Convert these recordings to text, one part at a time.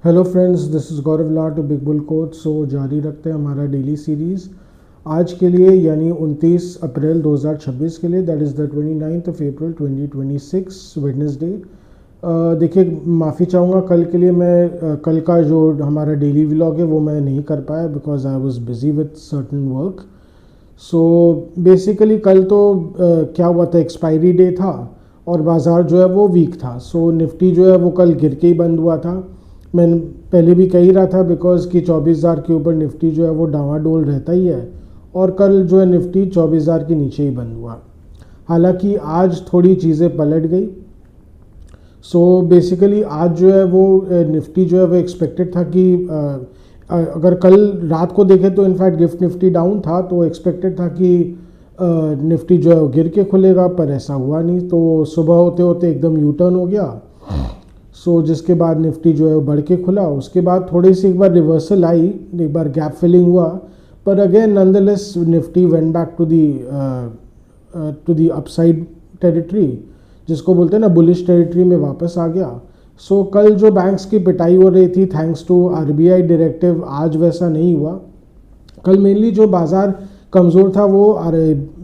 Hello friends, this is Gaurav ला to big bull coach. So जारी रखते हैं हमारा डेली सीरीज़ आज के लिए, यानी 29 अप्रैल 2026 के लिए, that is the 29th of April 2026 Wednesday. देखिए, माफ़ी चाहूँगा कल के लिए। मैं कल का जो हमारा डेली व्लॉग है वो मैं नहीं कर पाया because I was busy with certain work. So basically कल तो क्या हुआ था, एक्सपायरी डे था और बाज़ार जो है वो वीक था। सो निफ्टी जो है वो कल गिर के ही बंद हुआ था। मैं पहले भी कह ही रहा था बिकॉज कि 24,000 के ऊपर निफ्टी जो है वो डावाडोल रहता ही है, और कल जो है निफ्टी 24,000 के नीचे ही बंद हुआ। हालांकि आज थोड़ी चीज़ें पलट गई। सो बेसिकली आज जो है वो निफ्टी जो है वो एक्सपेक्टेड था कि अगर कल रात को देखें तो इनफैक्ट गिफ्ट निफ्टी डाउन था, तो एक्सपेक्टेड था कि निफ्टी जो है वो गिर के खुलेगा, पर ऐसा हुआ नहीं। तो सुबह होते होते एकदम यू टर्न हो गया। सो जिसके बाद निफ्टी जो है वो बढ़ के खुला। उसके बाद थोड़ी सी एक बार रिवर्सल आई, एक बार गैप फिलिंग हुआ, पर again nonetheless Nifty went back to the upside territory, जिसको बोलते हैं ना बुलिश टेरिटरी में वापस आ गया। सो कल जो बैंक्स की पिटाई हो रही थी थैंक्स टू आरबीआई डायरेक्टिव, आज वैसा नहीं हुआ। कल मेनली जो बाज़ार कमज़ोर था वो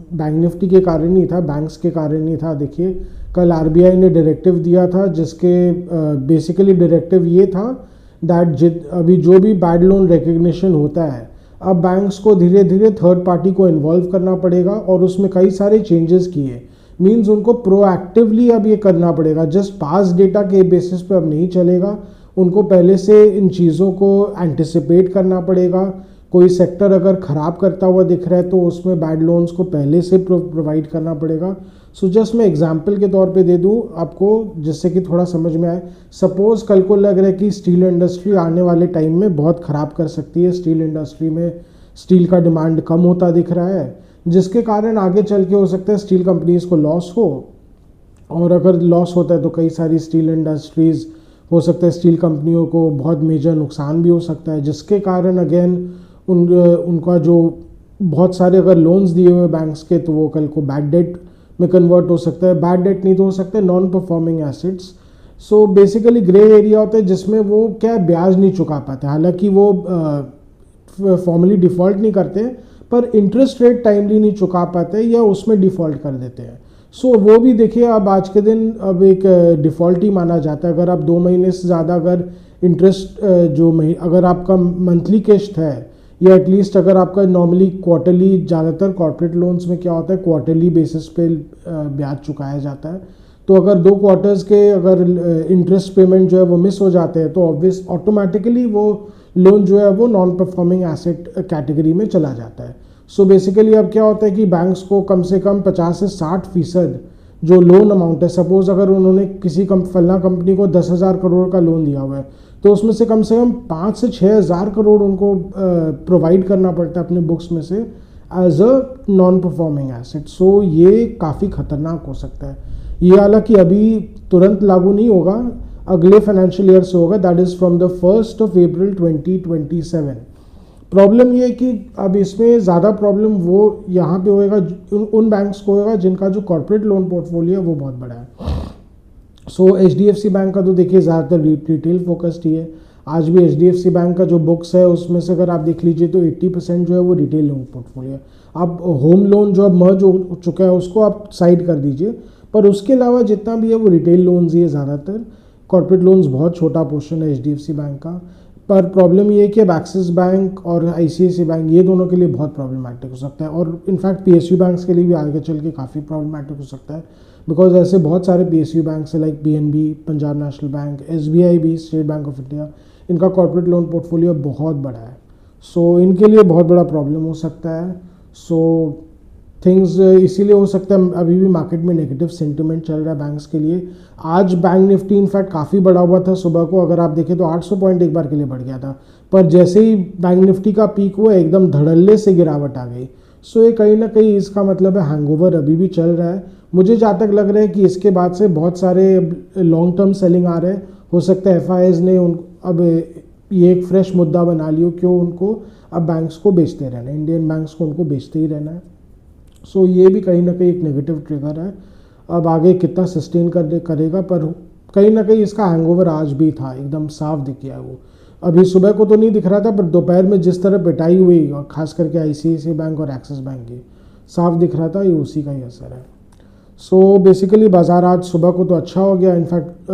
बैंक निफ्टी के कारण नहीं था, बैंक्स के कारण नहीं था। देखिए, कल आरबीआई ने डायरेक्टिव दिया था, जिसके बेसिकली डायरेक्टिव ये था दैट अभी जो भी बैड लोन रिकग्निशन होता है, अब बैंक्स को धीरे धीरे थर्ड पार्टी को इन्वॉल्व करना पड़ेगा, और उसमें कई सारे चेंजेस किए। मीन्स उनको प्रोएक्टिवली अब ये करना पड़ेगा, जस्ट पास डेटा के बेसिस पे अब नहीं चलेगा। उनको पहले से इन चीज़ों को एंटिसिपेट करना पड़ेगा। कोई सेक्टर अगर ख़राब करता हुआ दिख रहा है तो उसमें बैड लोन्स को पहले से प्रोवाइड करना पड़ेगा। सो जस्ट मैं एग्जांपल के तौर पे दे दूं आपको, जिससे कि थोड़ा समझ में आए। सपोज़ कल को लग रहा है कि स्टील इंडस्ट्री आने वाले टाइम में बहुत ख़राब कर सकती है, स्टील इंडस्ट्री में स्टील का डिमांड कम होता दिख रहा है, जिसके कारण आगे चल के हो सकता है स्टील कंपनीज़ को लॉस हो। और अगर लॉस होता है तो कई सारी स्टील इंडस्ट्रीज़, हो सकता है स्टील कंपनियों को बहुत मेजर नुकसान भी हो सकता है, जिसके कारण अगेन उनका जो बहुत सारे अगर लोन्स दिए हुए बैंक्स के, तो वो कल को बैड डेट में कन्वर्ट हो सकता है। बैड डेट नहीं तो हो सकता है non performing assets. So basically grey area होता है जिसमें वो क्या ब्याज नहीं चुका पाते। हालांकि वो फॉर्मली डिफ़ॉल्ट नहीं करते, पर इंटरेस्ट रेट टाइमली नहीं चुका पाते या उसमें डिफ़ॉल्ट कर देते हैं। सो वो भी देखिए, अब आज के दिन अब एक डिफ़ॉल्ट ही माना जाता है। अगर आप 2 महीने से ज़्यादा अगर इंटरेस्ट अगर आपका मंथली किस्त है, या एटलीस्ट अगर आपका नॉर्मली क्वार्टरली, ज़्यादातर कॉर्पोरेट लोन्स में क्या होता है क्वार्टरली बेसिस पे ब्याज चुकाया जाता है। तो अगर 2 क्वार्टर्स के अगर इंटरेस्ट पेमेंट जो है वो मिस हो जाते हैं, तो ऑब्वियस ऑटोमेटिकली वो लोन जो है वो नॉन परफॉर्मिंग एसेट कैटेगरी में चला जाता है। सो बेसिकली अब क्या होता है कि बैंक्स को कम से कम 50 से 60% जो लोन अमाउंट है, सपोज अगर उन्होंने किसी फलाना कंपनी को 10,000 करोड़ का लोन दिया हुआ है, तो उसमें से कम 5 से 6,000 करोड़ उनको प्रोवाइड करना पड़ता है अपने बुक्स में से as a non performing asset. So ये काफ़ी खतरनाक हो सकता है। ये हालांकि अभी तुरंत लागू नहीं होगा, अगले फाइनेंशियल ईयर से होगा, that is from the 1st of April 2027। Problem ये है कि अब इसमें ज़्यादा प्रॉब्लम वो यहाँ पे होएगा, उन बैंक्स को होगा जिनका जो कॉर्पोरेट लोन पोर्टफोलियो है वो बहुत बड़ा है। सो HDFC बैंक का तो देखिए ज़्यादातर रिटेल फोकस्ड ही है। आज भी HDFC बैंक का जो बुक्स है उसमें से अगर आप देख लीजिए तो 80% जो है वो रिटेल लोन पोर्टफोलियो है। आप होम लोन जो अब मर्ज हो चुका है उसको आप साइड कर दीजिए, पर उसके अलावा जितना भी है वो रिटेल लोन्स ही है ज़्यादातर। कॉर्पोरेट लोन्स बहुत छोटा पोर्शन है HDFC बैंक का। पर प्रॉब्लम ये है कि अब एक्सिस बैंक और ICICI बैंक, ये दोनों के लिए बहुत प्रॉब्लमेटिक हो सकता है, और इनफैक्ट PSU बैंक्स के लिए भी आगे चल के काफ़ी प्रॉब्लमेटिक हो सकता है। बिकॉज ऐसे बहुत सारे PSU बैंक्स है like PNB, Punjab national bank, SBI भी, स्टेट बैंक ऑफ इंडिया, इनका कॉर्पोरेट लोन पोर्टफोलियो बहुत बड़ा है। सो इनके लिए बहुत बड़ा प्रॉब्लम हो सकता है। सो थिंग्स इसीलिए हो सकता है अभी भी मार्केट में नेगेटिव सेंटिमेंट चल रहा है बैंक्स के लिए। आज बैंक निफ्टी इनफैक्ट काफ़ी बढ़ा हुआ था सुबह को, अगर आप देखें तो 800 पॉइंट एक बार के लिए बढ़ गया था, पर जैसे ही बैंक निफ्टी का पीक हुआ एकदम धड़ल्ले से गिरावट आ गई। सो ये कहीं ना कहीं इसका मतलब है हैंगओवर अभी भी चल रहा है। मुझे जहाँ तक लग रहा है कि इसके बाद से बहुत सारे लॉन्ग टर्म सेलिंग आ रहे हैं। हो सकता है FIs ने अब ये एक फ्रेश मुद्दा बना लियो, क्यों उनको अब बैंक्स को बेचते रहना है, इंडियन बैंक्स को उनको बेचते ही रहना है। सो ये भी कहीं ना कहीं एक नेगेटिव ट्रिगर है। अब आगे कितना सस्टेन करेगा, पर कहीं ना कहीं इसका हैंगओवर आज भी था, एकदम साफ दिख गया वो। अभी सुबह को तो नहीं दिख रहा था, पर दोपहर में जिस तरह पिटाई हुई, और खास करके ICICI बैंक और एक्सिस बैंक की, साफ दिख रहा था ये उसी का ही असर है। सो बेसिकली बाज़ार आज सुबह को तो अच्छा हो गया, इनफैक्ट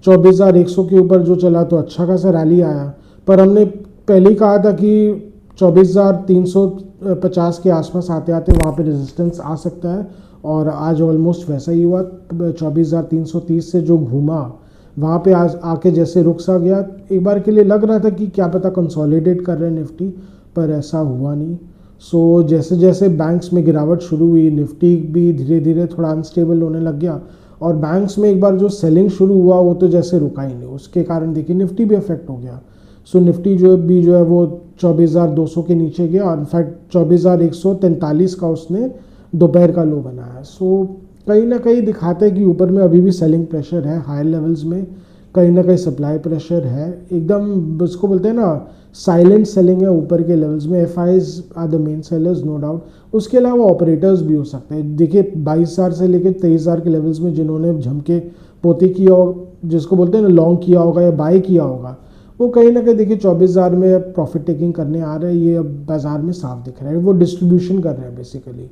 24,100 के ऊपर जो चला तो अच्छा खासा रैली आया, पर हमने पहले ही कहा था कि 24,350 के आसपास आते आते वहाँ पे रेजिस्टेंस आ सकता है, और आज ऑलमोस्ट वैसा ही हुआ। 24,330 से जो घूमा वहाँ पे आज आके जैसे रुक सा गया, एक बार के लिए लग रहा था कि क्या पता कंसोलिडेट कर रहे हैं निफ्टी, पर ऐसा हुआ नहीं। सो जैसे जैसे बैंक्स में गिरावट शुरू हुई, निफ्टी भी धीरे धीरे थोड़ा अनस्टेबल होने लग गया, और बैंक्स में एक बार जो सेलिंग शुरू हुआ वो तो जैसे रुका ही नहीं, उसके कारण देखिए निफ्टी भी अफेक्ट हो गया। सो निफ्टी जो है वो 24,200 के नीचे गया, और इनफैक्ट 24,143 का उसने दोपहर का लो बनाया। सो कहीं ना कहीं दिखाते हैं कि ऊपर में अभी भी सेलिंग प्रेशर है, हायर लेवल्स में कहीं ना कहीं सप्लाई प्रेशर है, एकदम उसको बोलते हैं ना साइलेंट सेलिंग है ऊपर के लेवल्स में। FIs are the main sellers no doubt, उसके अलावा ऑपरेटर्स भी हो सकते हैं। देखिए 22,000 से लेकर 23,000 के लेवल्स में जिन्होंने झमके पोती किया हो, जिसको बोलते हैं ना लॉन्ग किया होगा या बाय किया होगा, वो कहीं ना कहीं देखिए 24,000 में प्रॉफिट टेकिंग करने आ रहे हैं, ये अब बाजार में साफ दिख रहा है, वो डिस्ट्रीब्यूशन कर रहे हैं बेसिकली।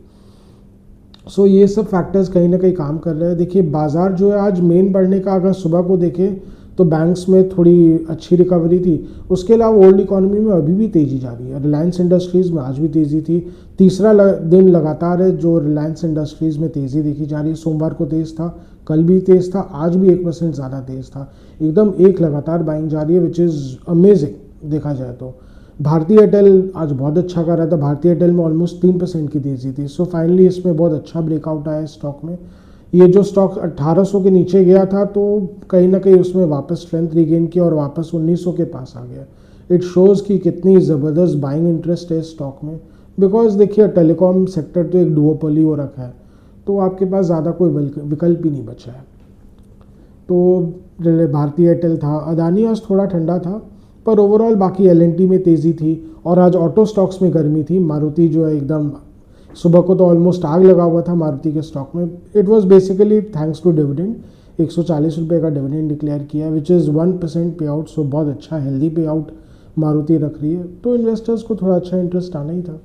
सो ये सब फैक्टर्स कहीं ना कहीं काम कर रहे हैं। देखिए बाजार जो है आज मेन बढ़ने का, अगर सुबह को देखें तो बैंक्स में थोड़ी अच्छी रिकवरी थी, उसके अलावा ओल्ड इकोनॉमी में अभी भी तेज़ी जा रही है। रिलायंस इंडस्ट्रीज़ में आज भी तेज़ी थी, तीसरा दिन लगातार है जो रिलायंस इंडस्ट्रीज़ में तेज़ी देखी जा रही है। सोमवार को तेज़ था, कल भी तेज़ था, आज भी 1% ज़्यादा तेज़ था, एकदम एक लगातार बाइंग जा रही है, विच इज़ अमेजिंग देखा जाए तो। भारतीय एयरटेल आज बहुत अच्छा कर रहा था, भारतीय एयरटेल में ऑलमोस्ट 3% की तेज़ी थी। सो फाइनली इसमें बहुत अच्छा ब्रेकआउट आया स्टॉक में। ये जो स्टॉक 1800 के नीचे गया था तो कहीं ना कहीं उसमें वापस स्ट्रेंथ रिगेन किया और वापस 1900 के पास आ गया। इट शोज़ कि कितनी ज़बरदस्त बाइंग इंटरेस्ट है स्टॉक में, बिकॉज देखिए टेलीकॉम सेक्टर तो एक डुओपोली हो रखा है, तो आपके पास ज़्यादा कोई विकल्प ही नहीं बचा है। तो भारतीय एयरटेल था, अदानी आज थोड़ा ठंडा था, पर ओवरऑल बाकी L&T में तेज़ी थी, और आज ऑटो स्टॉक्स में गर्मी थी। मारुति जो है एकदम सुबह को तो ऑलमोस्ट आग लगा हुआ था मारुति के स्टॉक में। It was basically thanks to dividend, 140 रुपये का डिविडेंड डिक्लेयर किया, विच इज़ 1% पे आउट। सो बहुत अच्छा हेल्दी पे आउट मारुति रख रही है, तो इन्वेस्टर्स को थोड़ा अच्छा इंटरेस्ट आना ही था।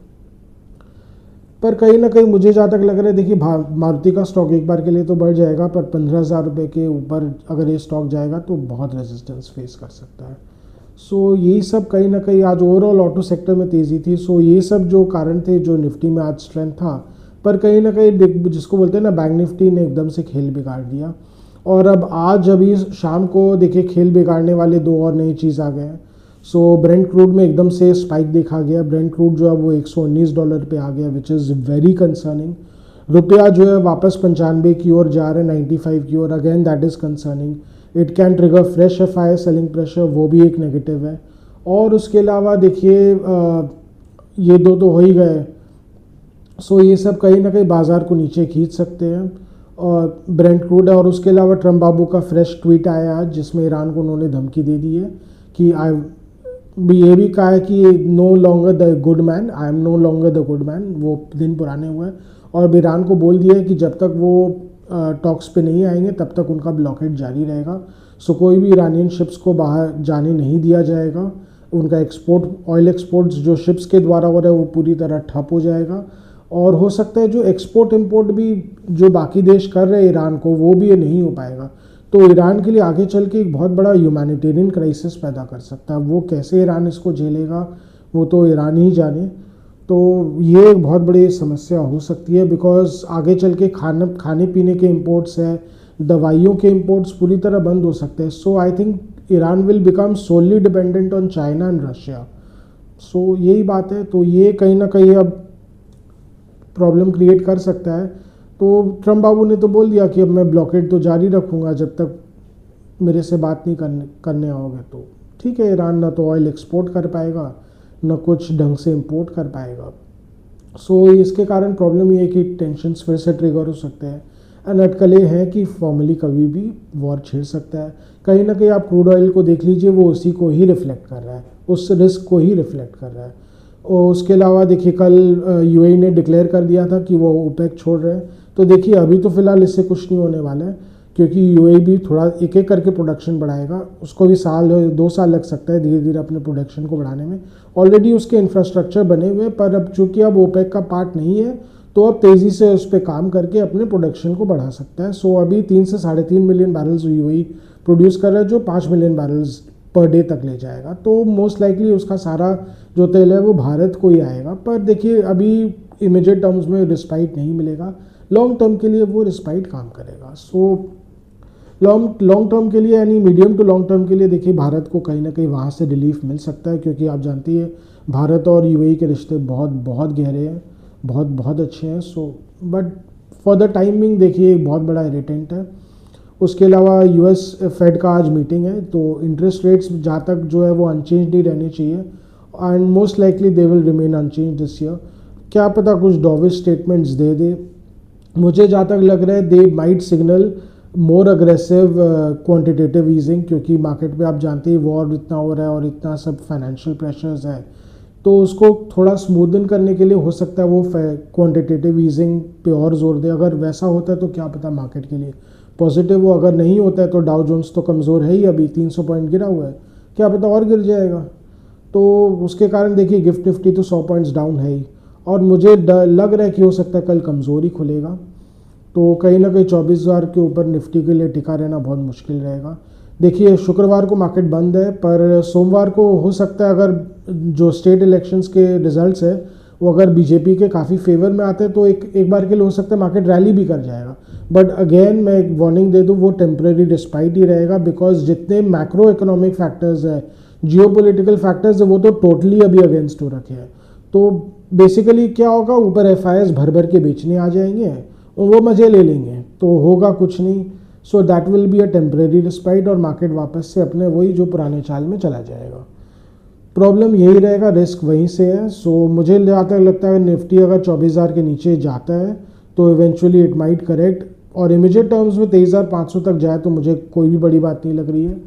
पर कहीं ना कहीं मुझे जहाँ तक लग रहा है, देखिए मारुति का स्टॉक एक बार के लिए तो बढ़ जाएगा, पर 15,000 रुपये के ऊपर अगर ये स्टॉक जाएगा तो बहुत रेजिस्टेंस फेस कर सकता है। सो यही सब कहीं ना कहीं आज ओवरऑल ऑटो सेक्टर में तेज़ी थी। सो ये सब जो कारण थे जो निफ्टी में आज स्ट्रेंथ था, पर कहीं ना कहीं जिसको बोलते हैं ना बैंक निफ्टी ने एकदम से खेल बिगाड़ दिया। और अब आज अभी शाम को देखिए खेल बिगाड़ने वाले दो और नई चीज़ आ गए हैं। सो ब्रेंट क्रूड में एकदम से स्पाइक देखा गया, ब्रेंट क्रूड जो है वो $119 पे आ गया, विच इज़ वेरी कंसर्निंग। रुपया जो है वापस 95 की ओर जा रहा है, 95 की ओर, again that is concerning. It can trigger fresh FI selling pressure, वो भी एक नेगेटिव है। और उसके अलावा देखिए ये दो तो हो ही गए। सो ये सब कहीं ना कहीं बाजार को नीचे खींच सकते हैं, और ब्रेंट क्रूड है। और उसके अलावा ट्रम्प बाबू का फ्रेश ट्वीट आया आज, जिसमें ईरान को उन्होंने धमकी दे दी है कि ये भी कहा है कि no longer the good man, I am no longer the good man, वो दिन पुराने हुए हैं। और ईरान को बोल दिया है कि जब तक वो टॉक्स पे नहीं आएंगे तब तक उनका ब्लॉकेड जारी रहेगा। सो कोई भी ईरानियन शिप्स को बाहर जाने नहीं दिया जाएगा। उनका एक्सपोर्ट, ऑयल एक्सपोर्ट्स जो शिप्स के द्वारा हो रहा है वो पूरी तरह ठप हो जाएगा। और हो सकता है जो एक्सपोर्ट इंपोर्ट भी जो बाकी देश कर रहे हैं ईरान को, वो भी ये नहीं हो पाएगा। तो ईरान के लिए आगे चल के एक बहुत बड़ा ह्यूमैनिटेरियन क्राइसिस पैदा कर सकता है। वो कैसे ईरान इसको झेलेगा वो तो ईरान ही जाने। तो ये एक बहुत बड़ी समस्या हो सकती है, बिकॉज आगे चल के खाने पीने के इंपोर्ट्स है, दवाइयों के इंपोर्ट्स पूरी तरह बंद हो सकते हैं। So I think Iran will become solely dependent on China and Russia. So यही बात है। तो ये कहीं ना कहीं अब प्रॉब्लम क्रिएट कर सकता है। तो ट्रम्प बाबू ने तो बोल दिया कि अब मैं ब्लॉकेड तो जारी रखूँगा जब तक मेरे से बात नहीं करने आओगे। तो ठीक है, ईरान ना तो ऑयल एक्सपोर्ट कर पाएगा, न कुछ ढंग से इंपोर्ट कर पाएगा। सो इसके कारण प्रॉब्लम ये है कि टेंशन्स फिर से ट्रिगर हो सकते हैं। एंड अटकलें हैं कि फॉर्मली कभी भी वॉर छिड़ सकता है। कहीं ना कहीं आप क्रूड ऑयल को देख लीजिए, वो उसी को ही रिफ्लेक्ट कर रहा है, उस रिस्क को ही रिफ्लेक्ट कर रहा है। और उसके अलावा देखिए कल UAE ने डिक्लेयर कर दिया था कि वो ओपेक छोड़ रहे हैं। तो देखिए अभी तो फ़िलहाल इससे कुछ नहीं होने वाला है, क्योंकि यूएई भी थोड़ा एक एक करके प्रोडक्शन बढ़ाएगा, उसको भी साल 2 साल लग सकता है धीरे धीरे अपने प्रोडक्शन को बढ़ाने में। ऑलरेडी उसके इंफ्रास्ट्रक्चर बने हुए, पर अब चूँकि अब ओपेक का पार्ट नहीं है तो अब तेज़ी से उस पर काम करके अपने प्रोडक्शन को बढ़ा सकता है। सो अभी 3 से 3.5 मिलियन बैरल्स यूएई प्रोड्यूस कर रहा है, जो 5 मिलियन बैरल्स पर डे तक ले जाएगा। तो मोस्ट लाइकली उसका सारा जो तेल है वो भारत को ही आएगा। पर देखिए अभी इमीडिएट टर्म्स में रिस्पाइट नहीं मिलेगा, लॉन्ग टर्म के लिए वो रिस्पाइट काम करेगा। सो लॉन्ग टर्म के लिए यानी मीडियम टू लॉन्ग टर्म के लिए देखिए भारत को कहीं ना कहीं वहाँ से रिलीफ मिल सकता है, क्योंकि आप जानती है भारत और यूएई के रिश्ते बहुत बहुत गहरे हैं, बहुत अच्छे हैं। So but for the timing देखिए एक बहुत बड़ा इरिटेंट है। उसके अलावा यूएस फेड का आज मीटिंग है, तो इंटरेस्ट रेट्स जहाँ तक जो है वो अनचेंज नहीं रहने चाहिए and most likely they will remain unchanged this year. क्या पता कुछ डॉविश स्टेटमेंट्स दे दे, मुझे जहाँ तक लग रहा है they might signal more aggressive quantitative easing, क्योंकि मार्केट पे आप जानते ही वॉर इतना हो रहा है और इतना सब फाइनेंशियल प्रेशर्स है, तो उसको थोड़ा स्मूदन करने के लिए हो सकता है वो क्वांटिटेटिव ईजिंग पे और जोर दे। अगर वैसा होता है तो क्या पता मार्केट के लिए पॉजिटिव हो, अगर नहीं होता है तो डाउ जोन्स तो कमज़ोर है ही, अभी 300 पॉइंट गिरा हुआ है, क्या पता और गिर जाएगा। तो उसके कारण देखिए गिफ्ट निफ्टी तो 100 पॉइंट्स डाउन है ही, और मुझे लग रहा है कि हो सकता है कल कमज़ोर ही खुलेगा, तो कहीं ना कहीं 24,000 के ऊपर निफ्टी के लिए टिका रहना बहुत मुश्किल रहेगा। देखिए शुक्रवार को मार्केट बंद है, पर सोमवार को हो सकता है अगर जो स्टेट इलेक्शंस के रिजल्ट्स है वो अगर बीजेपी के काफ़ी फेवर में आते हैं तो एक बार के लिए हो सकता है मार्केट रैली भी कर जाएगा। बट अगेन मैं एक वार्निंग दे दूँ, वो टेम्प्रेरी डिस्पाइट ही रहेगा, बिकॉज जितने मैक्रो इकोनॉमिक फैक्टर्स है, जियोपॉलिटिकल फैक्टर्स है, वो तो टोटली अभी अगेंस्ट हो रखे हैं। तो बेसिकली क्या होगा, ऊपर एफआईआईस भर भर के बेचने आ जाएंगे और वो मज़े ले लेंगे, तो होगा कुछ नहीं। So that will be a temporary respite और मार्केट वापस से अपने वही जो पुराने चाल में चला जाएगा। प्रॉब्लम यही रहेगा, रिस्क वहीं से है। सो मुझे जहाँ तक लगता है निफ्टी अगर 24,000 के नीचे जाता है तो इवेंचुअली इट माइट करेक्ट, और इमीडिएट टर्म्स में 23,500 तक जाए तो मुझे कोई भी बड़ी बात नहीं लग रही है,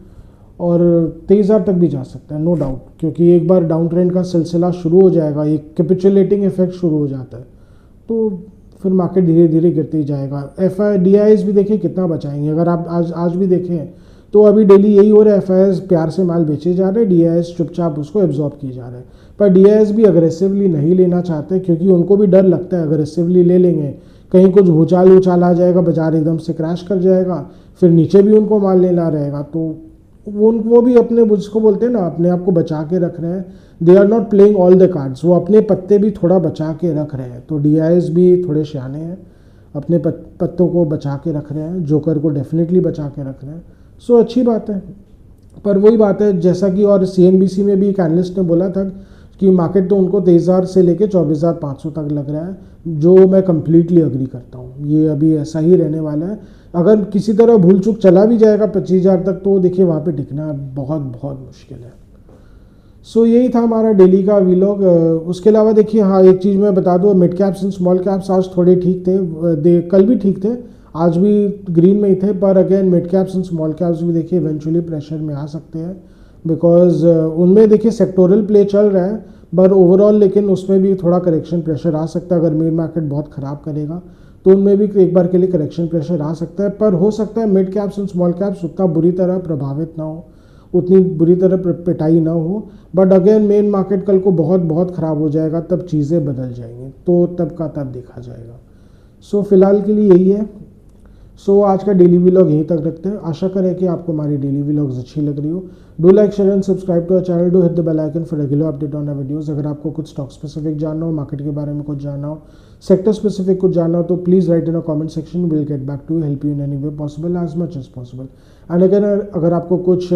और 23,000 तक भी जा सकता है नो डाउट, क्योंकि एक बार डाउन ट्रेंड का सिलसिला शुरू हो जाएगा, एक कैपिचुलेटिंग इफेक्ट शुरू हो जाता है, तो फिर मार्केट धीरे धीरे गिरते ही जाएगा। DIIs भी देखिए कितना बचाएंगे, अगर आप आज भी देखें तो अभी डेली यही हो रहा है, FIIs प्यार से माल बेचे जा रहे हैं, DIIs चुपचाप उसको एब्जॉर्ब किए जा रहे हैं। पर DIIs भी अग्रेसिवली नहीं लेना चाहते, क्योंकि उनको भी डर लगता है अग्रेसिवली ले लेंगे कहीं कुछ भूचाल आ जाएगा, बाजार एकदम से क्रैश कर जाएगा, फिर नीचे भी उनको माल लेना रहेगा। तो वो भी अपने जिसको बोलते हैं ना अपने आप को बचा के रख रहे हैं, they are not playing all the cards, वो अपने पत्ते भी थोड़ा बचा के रख रहे हैं। तो DIIs भी थोड़े सियाने हैं, अपने पत्तों को बचा के रख रहे हैं, जोकर को डेफिनेटली बचा के रख रहे हैं। सो अच्छी बात है, पर वही बात है जैसा कि और CNBC में भी एक एनालिस्ट ने बोला था कि मार्केट तो उनको 23,000 से लेके 24,500 तक लग रहा है, जो मैं कम्प्लीटली अग्री करता हूँ, ये अभी ऐसा ही रहने वाला है। अगर किसी तरह भूल चूक चला भी जाएगा 25,000 तक, तो देखिए वहाँ पे टिकना बहुत बहुत मुश्किल है। सो यही था हमारा डेली का व्लॉग। उसके अलावा देखिए हाँ एक चीज़ मैं बता दूँ, mid caps and small caps आज थोड़े ठीक थे, कल भी ठीक थे, आज भी ग्रीन में ही थे, पर again mid caps and small caps भी देखिए इवेंचुअली प्रेशर में आ सकते हैं, बिकॉज उनमें देखिए सेक्टोरल प्ले चल रहा है, पर ओवरऑल लेकिन उसमें भी थोड़ा करेक्शन प्रेशर आ सकता है। अगर मेन मार्केट बहुत ख़राब करेगा तो उनमें भी एक बार के लिए करेक्शन प्रेशर आ सकता है, पर हो सकता है mid caps and small caps उतना बुरी तरह प्रभावित ना हो, उतनी बुरी तरह पिटाई ना हो। बट अगेन मेन मार्केट कल को बहुत ख़राब हो जाएगा, तब चीज़ें बदल जाएंगी, तो तब का तब देखा जाएगा। सो फिलहाल के लिए यही है। सो आज का डेली व्लॉग यहीं तक रखते हैं। आशा करें कि आपको हमारी डेली व्लॉग्स अच्छी लग रही हो। Do like share and subscribe to our channel, do hit the bell icon for regular update on our videos. अगर आपको कुछ स्टॉक स्पेसिफिक जानना हो, मार्केट के बारे में कुछ जानना हो, सेक्टर स्पेसिफिक कुछ जानना हो, तो please write in a comment section, will get back to help you in any way possible as much as possible. And अगर आपको कुछ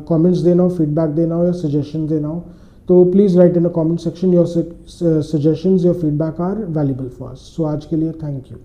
कमेंट्स देना हो, फीडबैक देना हो या सजेशन देना हो, तो please write in a comment section. Your suggestions, your feedback are valuable for us. So आज के लिए थैंक यू।